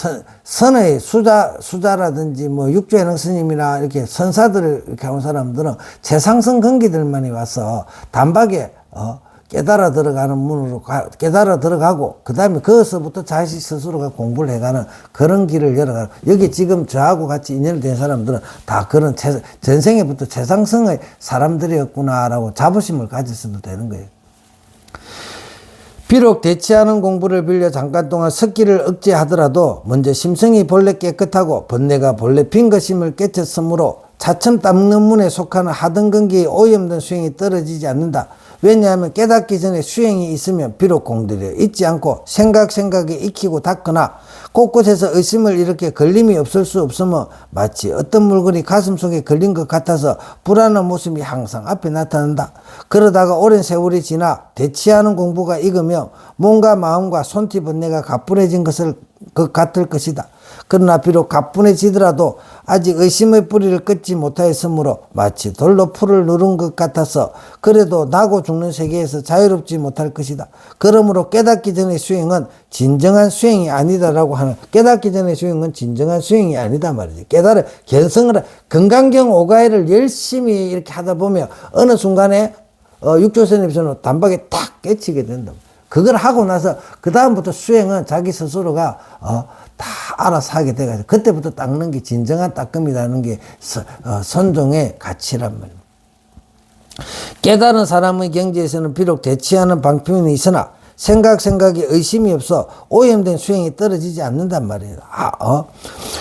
선의 수자라든지 뭐 육조해능 스님이나 이렇게 선사들을 이렇게 하는 사람들은 재상성 근기들만이 와서 단박에, 깨달아 들어가는 문으로 깨달아 들어가고, 그 다음에 거기서부터 자식 스스로가 공부를 해가는 그런 길을 열어가는, 여기 지금 저하고 같이 인연이 된 사람들은 다 그런 전생에부터 재상성의 사람들이었구나라고 자부심을 가졌어도 되는 거예요. 비록 대치하는 공부를 빌려 잠깐 동안 습기를 억제하더라도 먼저 심성이 본래 깨끗하고 번뇌가 본래 빈 것임을 깨쳤으므로 차츰 닦는 문에 속하는 하등 근기의 오염된 수행이 떨어지지 않는다. 왜냐하면 깨닫기 전에 수행이 있으면 비록 공들여 잊지 않고 생각에 익히고 닦거나 곳곳에서 의심을 일으켜 걸림이 없을 수 없으며 마치 어떤 물건이 가슴속에 걸린 것 같아서 불안한 모습이 항상 앞에 나타난다. 그러다가 오랜 세월이 지나 대치하는 공부가 익으며 몸과 마음과 손티 번뇌가 가뿐해진 것 같을 것이다. 그러나 비록 가뿐해지더라도 아직 의심의 뿌리를 끊지 못하였으므로 마치 돌로 풀을 누른 것 같아서 그래도 나고 죽는 세계에서 자유롭지 못할 것이다. 그러므로 깨닫기 전의 수행은 진정한 수행이 아니다라고 하는, 깨닫기 전의 수행은 진정한 수행이 아니다 말이지. 깨달아 견성을 건강경 오가이를 열심히 이렇게 하다 보면 어느 순간에 육조선입선으로 단박에 탁 깨치게 된다. 그걸 하고 나서 그 다음부터 수행은 자기 스스로가 다 알아서 하게 돼가지고 그때부터 닦는 게 진정한 닦음이라는 게 선종의 가치란 말입니다. 깨달은 사람의 경지에서는 비록 대치하는 방편이 있으나 생각에 의심이 없어 오염된 수행이 떨어지지 않는단 말이에요.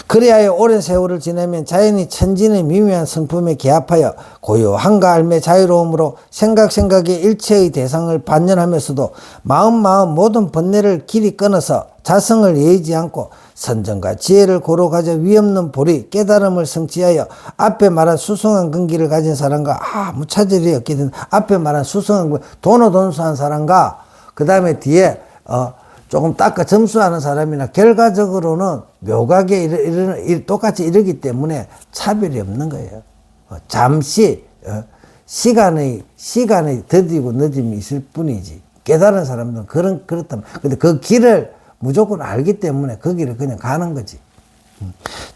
그래야 오랜 세월을 지나면 자연히 천진의 미묘한 성품에 개합하여 고요함과 알매 자유로움으로 생각의 일체의 대상을 반연하면서도 마음 모든 번뇌를 길이 끊어서 자성을 예의지 않고 선정과 지혜를 고루 가져 위없는 보리 깨달음을 성취하여 앞에 말한 수성한 근기를 가진 사람과 아무 차질이 없게 된 앞에 말한 수성한 돈수한 사람과 그 다음에 뒤에 조금 닦아 점수하는 사람이나 결과적으로는 묘각에 똑같이 이르기 때문에 차별이 없는 거예요. 잠시 시간의 더디고 늦음이 있을 뿐이지. 깨달은 사람들은 그렇다면 근데 그 길을 무조건 알기 때문에 그 길을 그냥 가는 거지.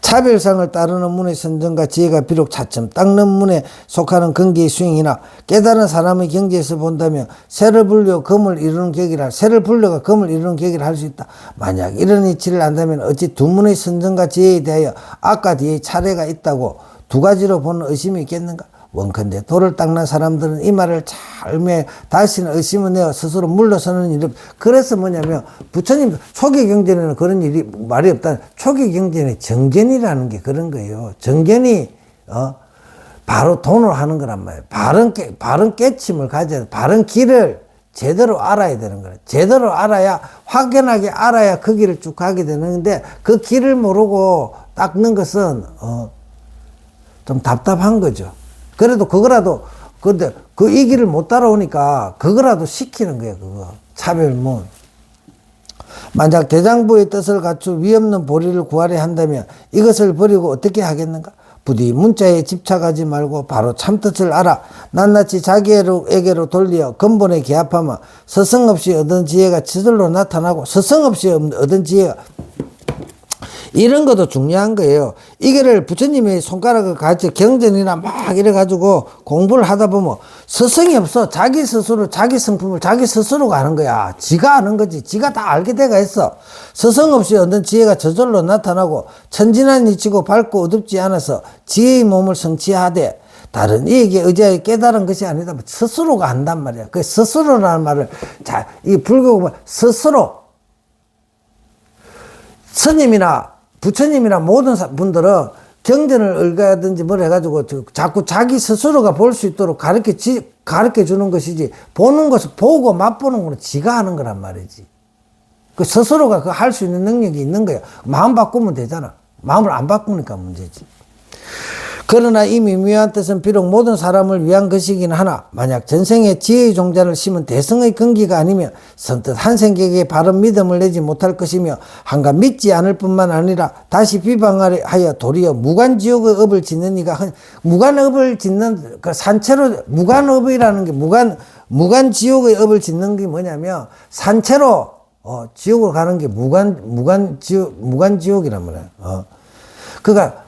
차별상을 따르는 문의 선정과 지혜가 비록 차츰 닦는 문에 속하는 근기의 수행이나 깨달은 사람의 경지에서 본다면 새를 불려 금을 이루는 격이라 새를 불려가 금을 이루는 격이라 할 수 있다. 만약 이런 이치를 안다면 어찌 두 문의 선정과 지혜에 대하여 앞과 뒤에 차례가 있다고 두 가지로 보는 의심이 있겠는가? 원컨대 도를 닦는 사람들은 이 말을 잘 다시는 의심을 내어 스스로 물러서는 일이 그래서 뭐냐면 부처님 초기 경전에는 그런 일이 말이 없다. 초기 경전에 정견이라는 게 그런 거예요. 정견이 바로 돈을 하는 거란 말이에요. 바른 깨침을 가져야 바른 길을 제대로 알아야 되는 거예요. 제대로 알아야 확연하게 알아야 그 길을 쭉 가게 되는데 그 길을 모르고 닦는 것은 좀 답답한 거죠. 그래도 그거라도, 근데 이 길을 못 따라오니까 그거라도 시키는 거예요, 그거. 차별문. 만약 대장부의 뜻을 갖추 위없는 보리를 구하려 한다면 이것을 버리고 어떻게 하겠는가? 부디 문자에 집착하지 말고 바로 참뜻을 알아 낱낱이 자기에게로 돌려 근본에 개합하면 스승 없이 얻은 지혜가 저절로 나타나고 스승 없이 얻은 지혜가 이런 것도 중요한 거예요. 이거를 부처님이 손가락을 가르쳐 경전이나 막 이래가지고 공부를 하다 보면 스승이 없어. 자기 스스로 자기 성품을 자기 스스로가 아는 거야. 지가 아는 거지. 지가 다 알게 돼가 있어. 스승 없이 얻은 지혜가 저절로 나타나고 천진한 이치고 밝고 어둡지 않아서 지혜의 몸을 성취하되 다른 이에게 의지하여 깨달은 것이 아니다. 스스로가 안단 말이야. 그 스스로라는 말을 이 불교 스스로 스님이나 부처님이나 모든 분들은 경전을 읽어야든지 뭘 해가지고 자꾸 자기 스스로가 볼 수 있도록 가르쳐 주는 것이지 보는 것을 보고 맛보는 거는 지가 하는 거란 말이지. 그 스스로가 그 할 수 있는 능력이 있는 거야. 마음 바꾸면 되잖아. 마음을 안 바꾸니까 문제지. 그러나 이 미묘한 뜻은 비록 모든 사람을 위한 것이긴 하나 만약 전생에 지혜의 종자를 심은 대성의根기가 아니면 선뜻 한 생객에 바른 믿음을 내지 못할 것이며 한가 믿지 않을 뿐만 아니라 다시 비방하여 도리어 무간지옥의 업을 짓는 이가 무간업을 짓는 그 산채로 무간업이라는 게 무간지옥의 업을 짓는 게 뭐냐면 산채로 지옥으로 가는 게 무간지옥이란 말이야. 그러니까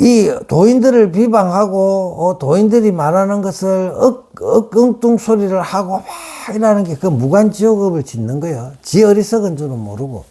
이 도인들을 비방하고 도인들이 말하는 것을 엉뚱 소리를 하고 막 이러는 게 그 무간지옥업을 짓는 거예요. 지 어리석은 줄은 모르고.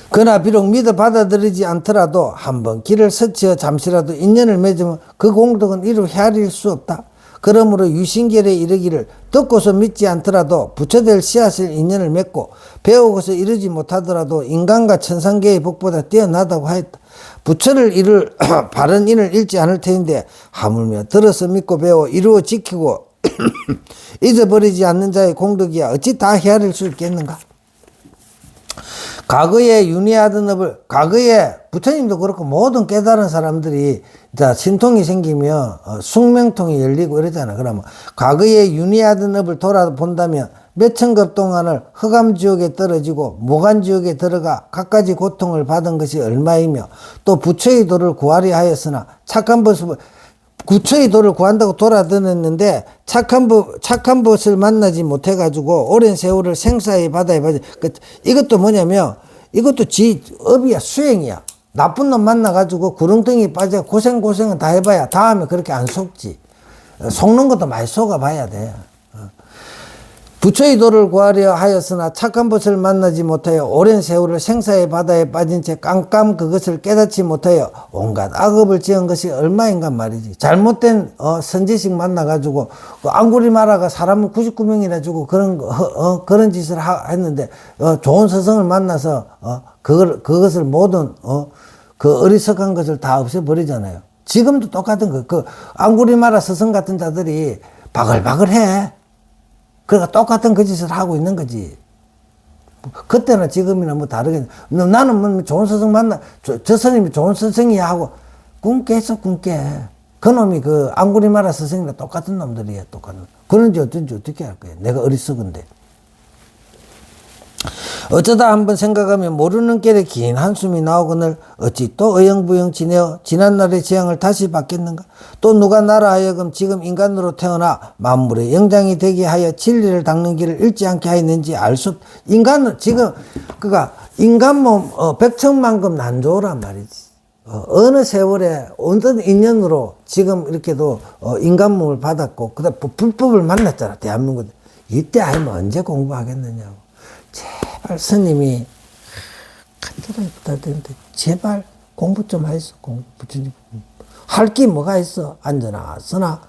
그러나 비록 믿어 받아들이지 않더라도 한번 길을 스치어 잠시라도 인연을 맺으면 그 공덕은 이루 헤아릴 수 없다. 그러므로 유신결에 이르기를 듣고서 믿지 않더라도 부처될 씨앗을 인연을 맺고 배우고서 이루지 못하더라도 인간과 천상계의 복보다 뛰어나다고 하였다. 부처를 이룰 바른 인을 잃지 않을 터인데 하물며 들어서 믿고 배워 이루어 지키고 잊어버리지 않는 자의 공덕이야 어찌 다 헤아릴 수 있겠는가? 과거에 윤회하던 업을 과거에 부처님도 그렇고 모든 깨달은 사람들이 신통이 생기면 숙명통이 열리고 이러잖아. 그러면 과거에 윤회하던 업을 돌아본다면 몇천급 동안을 흑암지옥에 떨어지고 모간지옥에 들어가 갖가지 고통을 받은 것이 얼마이며 또 부처의 도를 구하려 하였으나 착한 것을 부처의 도를 구한다고 돌아다녔는데 착한 것을 만나지 못해가지고 오랜 세월을 생사의 바다에 빠져. 이것도 뭐냐면 이것도 지 업이야, 수행이야. 나쁜 놈 만나가지고 구렁텅이 빠져 고생은 다 해봐야 다음에 그렇게 안 속지. 속는 것도 많이 속아봐야 돼. 부처의 도를 구하려 하였으나 착한 것을 만나지 못하여 오랜 세월을 생사의 바다에 빠진 채 깜깜 그것을 깨닫지 못하여 온갖 악업을 지은 것이 얼마인가 말이지. 잘못된 선지식 만나가지고 앙구리마라가 사람을 99명이나 주고 그런 짓을 했는데 좋은 스승을 만나서 그것을 모든 그 어리석은 것을 다 없애버리잖아요. 지금도 똑같은 거. 그 앙구리마라 스승 같은 자들이 바글바글해. 그러니까 똑같은 그 짓을 하고 있는 거지. 그때나 지금이나 뭐 다르겠네. 나는 뭐 좋은 스승 저 스님이 좋은 스승이야 하고 꿈깨 했어, 꿈깨. 그놈이 그 앙구리마라 스승이랑 똑같은 놈들이야, 똑같은. 그런지 어쩐지 어떻게 할 거야. 내가 어리석은데. 어쩌다 한번 생각하면 모르는 길에 긴 한숨이 나오거늘 어찌 또 어영부영 지내어 지난날의 재앙을 다시 받겠는가? 또 누가 나라 하여금 지금 인간으로 태어나 만물의 영장이 되게 하여 진리를 닦는 길을 잃지 않게 하였는지 알 수 인간은 지금 그가 인간 몸 100천만금 난조란 말이지. 어느 세월에 어떤 인연으로 지금 이렇게도 인간 몸을 받았고 그다음 불법을 만났잖아. 대한민국 이때 아니면 언제 공부하겠느냐고. 제발 스님이 간절하게 부탁드리는데 제발 공부 좀 하겠어. 공부 부처님 할 게 뭐가 있어. 앉아나 서나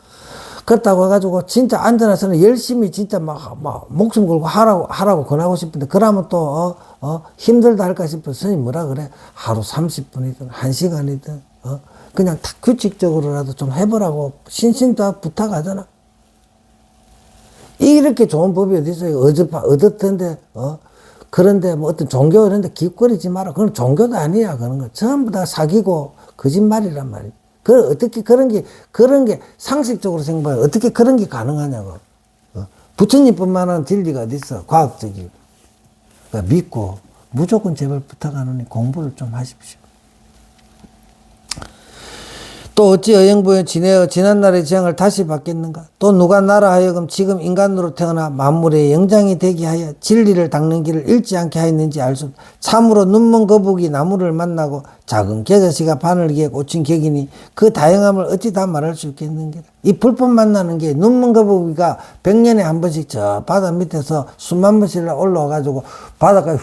그렇다고 해가지고 진짜 앉아나 서나 열심히 진짜 막 목숨 걸고 하라고 권하고 싶은데 그러면 또 힘들다 할까 싶어. 스님 뭐라 그래. 하루 30분이든 1시간이든 그냥 다 규칙적으로라도 좀 해보라고 신신다 부탁하잖아. 이렇게 좋은 법이 어디 있어요? 얻었던데, 그런데 뭐 어떤 종교 이런데 기웃거리지 마라. 그건 종교도 아니야. 그런 거. 전부 다 사기고 거짓말이란 말이야. 어떻게 그런 게 상식적으로 생각해. 어떻게 그런 게 가능하냐고. 부처님뿐만한 진리가 어디 있어? 과학적이고. 그러니까 믿고 무조건 제발 부탁하노니 공부를 좀 하십시오. 또 어찌 어영부영 지내어 지난날의 재앙을 다시 받겠는가? 또 누가 나라 하여금 지금 인간으로 태어나 만물의 영장이 되게 하여 진리를 닦는 길을 잃지 않게 하였는지 알 수 없다. 참으로 눈먼 거북이 나무를 만나고 작은 겨자씨가 바늘기에 꽂힌 격이니 그 다양함을 어찌 다 말할 수 있겠는가? 이 불법 만나는 게 눈먼 거북이가 100년에 한 번씩 저 바다 밑에서 수만 번씩 올라와가지고 바닷가에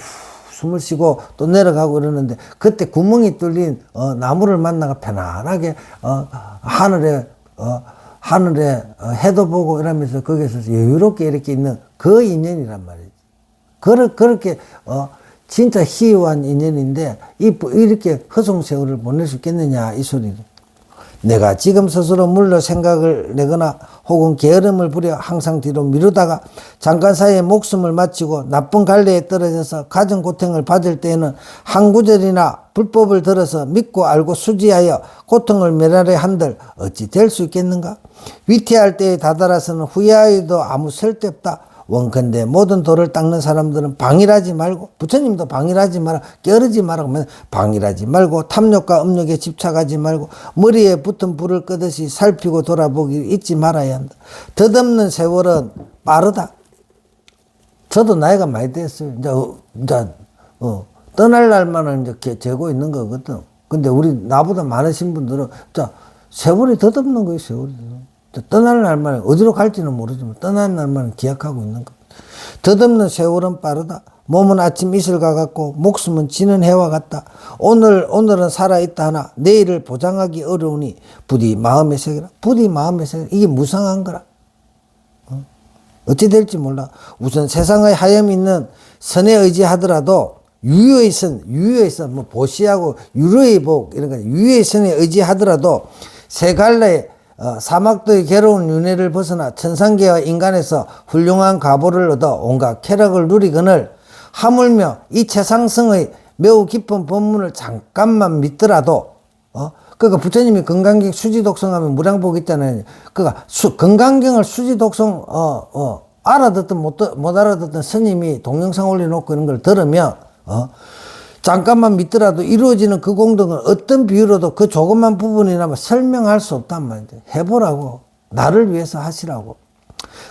숨을 쉬고 또 내려가고 이러는데 그때 구멍이 뚫린 나무를 만나가 편안하게 하늘에 해도 보고 이러면서 거기서 여유롭게 이렇게 있는 그 인연이란 말이지. 그렇게 진짜 희유한 인연인데 이렇게 허송세월을 보낼 수 있겠느냐 이 소리를. 내가 지금 스스로 물러 생각을 내거나 혹은 게으름을 부려 항상 뒤로 미루다가 잠깐 사이에 목숨을 마치고 나쁜 갈래에 떨어져서 가정 고통을 받을 때에는 한 구절이나 불법을 들어서 믿고 알고 수지하여 고통을 멸하려 한들 어찌 될 수 있겠는가? 위태할 때에 다다라서는 후회하여도 아무 쓸데없다. 원컨대 모든 돌을 닦는 사람들은 방일하지 말고, 부처님도 방일하지 마라, 게으르지 마라, 방일하지 말고 탐욕과 음욕에 집착하지 말고 머리에 붙은 불을 끄듯이 살피고 돌아보기 잊지 말아야 한다. 덧없는 세월은 빠르다. 저도 나이가 많이 됐어요. 이제 떠날 날만은 이제 재고 있는 거거든. 근데 나보다 많으신 분들은 세월이 덧없는 거예요, 세월이. 떠날 날만 어디로 갈지는 모르지만 떠날 날만 기약하고 있는 것. 덧없는 세월은 빠르다. 몸은 아침 이슬과 같고 목숨은 지는 해와 같다. 오늘은 살아있다 하나 내일을 보장하기 어려우니 부디 마음에 새겨라. 부디 마음에 새겨라. 이게 무상한 거라. 어찌 될지 몰라. 우선 세상의 하염 있는 선에 의지하더라도 유효의 선, 보시하고 유료의 복 이런 거 유효의 선에 의지하더라도 세 갈래의 사막도의 괴로운 윤회를 벗어나 천상계와 인간에서 훌륭한 가보를 얻어 온갖 쾌락을 누리거늘 하물며 이 최상승의 매우 깊은 법문을 잠깐만 믿더라도 그러니까 부처님이 건강경 수지독성하면 무량복 있잖아요. 그러니까 건강경을 수지독성 알아듣든 못 알아듣든 스님이 동영상 올려놓고 이런 걸 들으면 잠깐만 믿더라도 이루어지는 그 공덕은 어떤 비유로도 그 조그만 부분이나마 설명할 수 없단 말이죠. 해보라고. 나를 위해서 하시라고.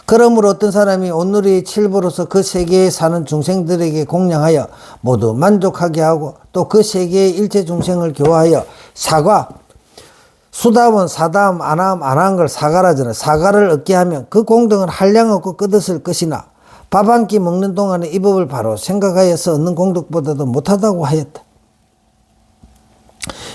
그러므로 어떤 사람이 온누리의 칠보로서 그 세계에 사는 중생들에게 공양하여 모두 만족하게 하고 또 그 세계의 일체 중생을 교화하여 사과, 수다원, 사다음, 안함, 안한 걸 사가라잖아. 사가를 얻게 하면 그 공덕은 한량없고 끝없을 것이나 밥 한 끼 먹는 동안에 이 법을 바로 생각하여서 얻는 공덕보다도 못하다고 하였다.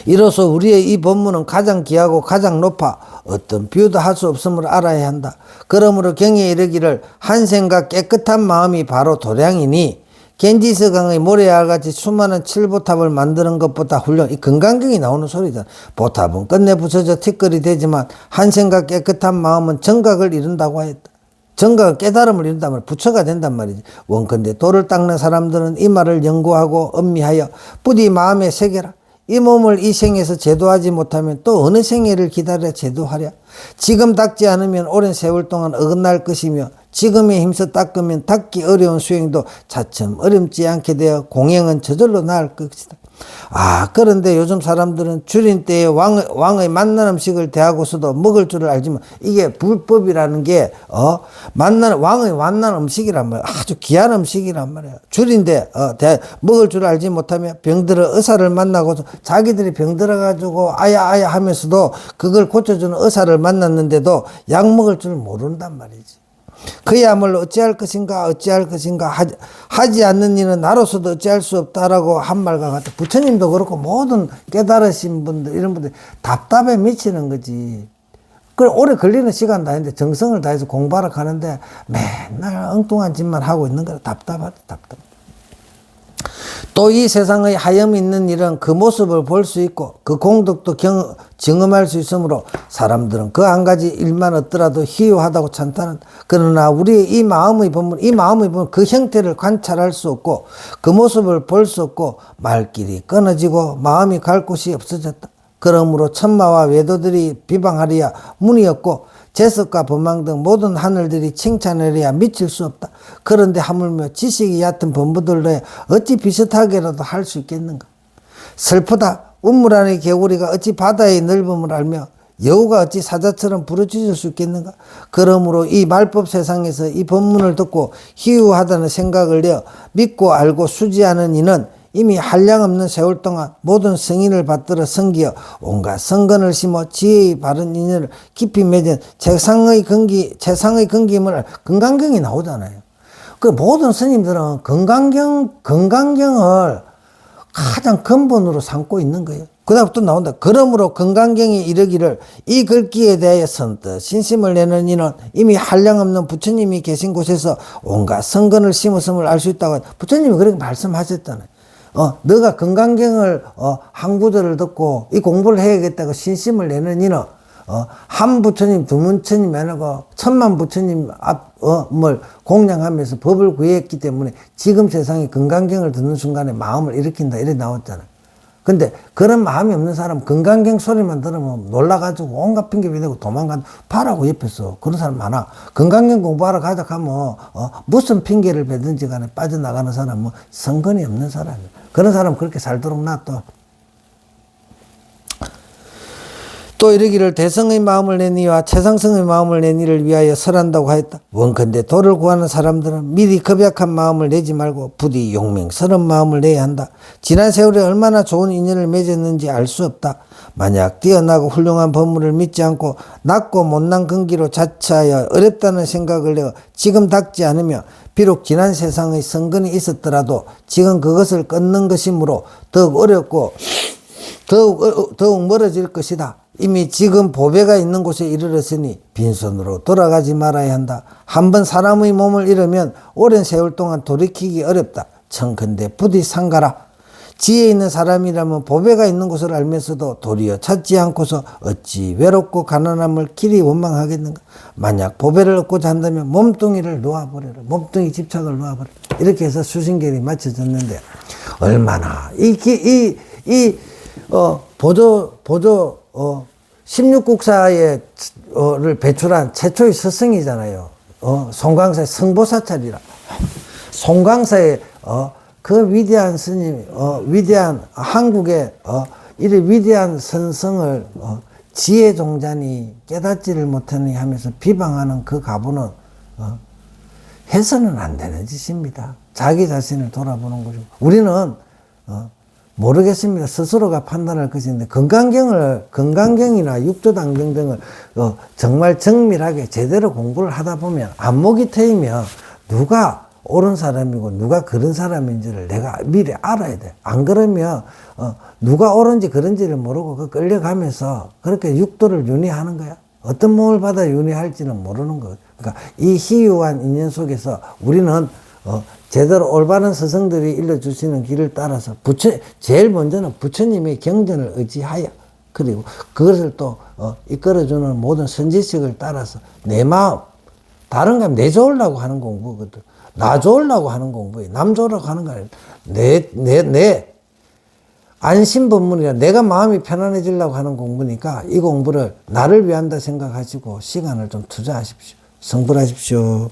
이로써 우리의 이 법문은 가장 귀하고 가장 높아 어떤 비유도 할 수 없음을 알아야 한다. 그러므로 경에 이르기를 한 생각 깨끗한 마음이 바로 도량이니 겐지스강의 모래알같이 수많은 칠보탑을 만드는 것보다 훌륭. 이 건강경이 나오는 소리잖아. 보탑은 끝내 부서져 티끌이 되지만 한 생각 깨끗한 마음은 정각을 이룬다고 하였다. 정각은 깨달음을 이룬다면 부처가 된단 말이지. 원컨대 돌을 닦는 사람들은 이 말을 연구하고 음미하여 부디 마음에 새겨라. 이 몸을 이 생에서 제도하지 못하면 또 어느 생애를 기다려 제도하랴. 지금 닦지 않으면 오랜 세월 동안 어긋날 것이며 지금에 힘써 닦으면 닦기 어려운 수행도 차츰 어렵지 않게 되어 공행은 저절로 나을 것이다. 그런데 요즘 사람들은 줄인 때에 왕의 맛난 음식을 대하고서도 먹을 줄을 알지만 이게 불법이라는 게 왕의 맛난 음식이란 말이야. 아주 귀한 음식이란 말이야. 줄인데 먹을 줄 알지 못하며 병들어 의사를 만나고서 자기들이 병들어 가지고 아야 하면서도 그걸 고쳐주는 의사를 만났는데도 약 먹을 줄 모른단 말이지. 그야말로 어찌할 것인가 하지 않는 이는 나로서도 어찌할 수 없다라고 한 말과 같아. 부처님도 그렇고 모든 깨달으신 분들 이런 분들 답답해 미치는 거지. 오래 걸리는 시간도 아닌데 정성을 다해서 공부하러 가는데 맨날 엉뚱한 짓만 하고 있는 거라 답답하다. 또 이 세상의 하염 있는 일은 그 모습을 볼 수 있고 그 공덕도 경험할 수 있으므로 사람들은 그 한 가지 일만 얻더라도 희유하다고 찬탄한다. 그러나 우리의 이 마음의 법문 그 형태를 관찰할 수 없고 그 모습을 볼 수 없고 말길이 끊어지고 마음이 갈 곳이 없어졌다. 그러므로 천마와 외도들이 비방하리야 문이 없고 재석과 범망 등 모든 하늘들이 칭찬하리야 미칠 수 없다. 그런데 하물며 지식이 얕은 범부들로 어찌 비슷하게라도 할 수 있겠는가. 슬프다. 운물 안의 개구리가 어찌 바다의 넓음을 알며 여우가 어찌 사자처럼 부르짖을 수 있겠는가. 그러므로 이 말법 세상에서 이 법문을 듣고 희유하다는 생각을 내어 믿고 알고 수지하는 이는 이미 한량없는 세월 동안 모든 성인을 받들어 섬기어 온갖 성건을 심어 지혜의 바른 인연을 깊이 맺은 최상의 근기임을 건강경이 나오잖아요. 그 모든 스님들은 건강경을 가장 근본으로 삼고 있는 거예요. 그 다음 또 나온다. 그러므로 건강경이 이르기를 이 글귀에 대하여 선뜻 신심을 내는 이는 이미 한량없는 부처님이 계신 곳에서 온갖 성건을 심었음을 알 수 있다고. 부처님이 그렇게 말씀하셨잖아요. 너가 건강경을, 한 구절을 듣고 이 공부를 해야겠다고 신심을 내는 이는, 한 부처님, 두 부처님 아니고 천만 부처님 뭘 공양하면서 법을 구했기 때문에 지금 세상에 건강경을 듣는 순간에 마음을 일으킨다. 이래 나왔잖아. 근데 그런 마음이 없는 사람 건강경 소리만 들으면 놀라가지고 온갖 핑계 대고 도망간 봐라고 옆에서 그런 사람 많아. 건강경 공부하러 가자 하면 무슨 핑계를 대든지 간에 빠져나가는 사람은 성건이 없는 사람이야. 그런 사람 그렇게 살도록 놔둬. 또 이르기를 대성의 마음을 내니와 최상승의 마음을 내니를 위하여 설한다고 하였다. 원컨대 도를 구하는 사람들은 미리 급약한 마음을 내지 말고 부디 용맹스러운 마음을 내야 한다. 지난 세월에 얼마나 좋은 인연을 맺었는지 알 수 없다. 만약 뛰어나고 훌륭한 법문을 믿지 않고 낮고 못난 근기로 자처하여 어렵다는 생각을 내어 지금 닦지 않으며 비록 지난 세상의 성근이 있었더라도 지금 그것을 끊는 것이므로 더욱 어렵고 더욱 멀어질 것이다. 이미 지금 보배가 있는 곳에 이르렀으니 빈손으로 돌아가지 말아야 한다. 한번 사람의 몸을 잃으면 오랜 세월 동안 돌이키기 어렵다. 청컨대 부디 상가라. 지혜 있는 사람이라면 보배가 있는 곳을 알면서도 도리어 찾지 않고서 어찌 외롭고 가난함을 길이 원망하겠는가. 만약 보배를 얻고자 한다면 몸뚱이를 놓아버려라. 몸뚱이 집착을 놓아버려라. 이렇게 해서 수신결이 맞춰졌는데 얼마나 보조 16국사를 배출한 최초의 스승이잖아요. 송광사의 성보사찰이라. 송광사의 그 위대한 스님, 위대한 한국의 이래 위대한 선성을 지혜종자니 깨닫지를 못하니 하면서 비방하는 그 가부는 해서는 안 되는 짓입니다. 자기 자신을 돌아보는 거죠. 우리는 모르겠습니다. 스스로가 판단할 것인데 건강경이나 육조당경 등을 정말 정밀하게 제대로 공부를 하다 보면 안목이 트이면 누가 옳은 사람이고 누가 그런 사람인지를 내가 미리 알아야 돼. 안 그러면 누가 옳은지 그런지를 모르고 그 끌려가면서 그렇게 육도를 윤회하는 거야. 어떤 몸을 받아 윤회할지는 모르는 거야. 그러니까 이 희유한 인연 속에서 우리는 제대로 올바른 스승들이 일러주시는 길을 따라서 제일 먼저는 부처님의 경전을 의지하여 그리고 그것을 또 이끌어주는 모든 선지식을 따라서 내 마음, 다른 건 내 좋으려고 하는 공부거든. 나 좋으려고 하는 공부에 남 좋으려고 하는 거 아니야. 내 안심법문이라 내가 마음이 편안해지려고 하는 공부니까 이 공부를 나를 위한다 생각하시고 시간을 좀 투자하십시오. 성불하십시오.